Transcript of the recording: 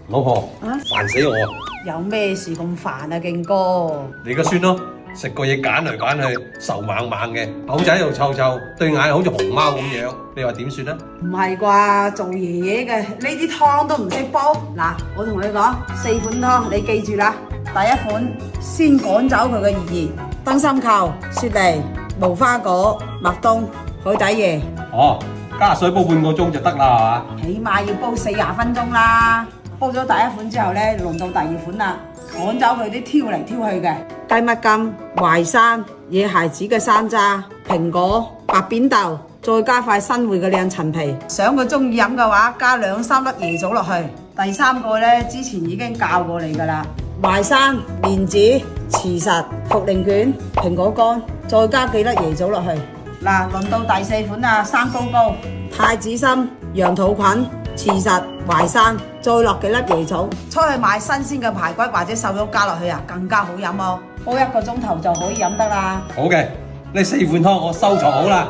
老婆，煩死我！有咩事咁煩啊，勁哥？你個孫咯，食個嘢揀嚟揀去，瘦猛猛嘅，口仔又臭臭，對眼好似熊貓咁樣，你話點算啊？唔係啩？做爺爺嘅呢啲湯都唔識煲。嗱，我同你講4款湯，你記住啦。第一款先趕走佢嘅熱，燈芯球、雪梨、無花果、麥冬、海底椰。哦，加水煲半個鐘就得啦，係嘛？起碼要煲40分鐘啦。煲咗第一款之後呢，輪到第二款啦，趕走佢啲挑嚟挑去嘅雞蜜柑、淮山、野孩子嘅山楂、蘋果、白扁豆，再加塊新會嘅靚陳皮。想佢中意飲嘅話，加2、3粒椰棗落去。第三個呢，之前已經教過你㗎啦，淮山、蓮子、慈實、茯苓卷、蘋果乾，再加幾粒椰棗落去。嗱，輪到第4款啦，生高高、太子參、羊肚菌、慈實、淮山，再落幾粒椰棗。出去買新鮮嘅排骨或者瘦肉加落去啊，更加好飲哦！煲1個鐘頭就可以飲得啦。好嘅，呢4款湯我收藏好啦。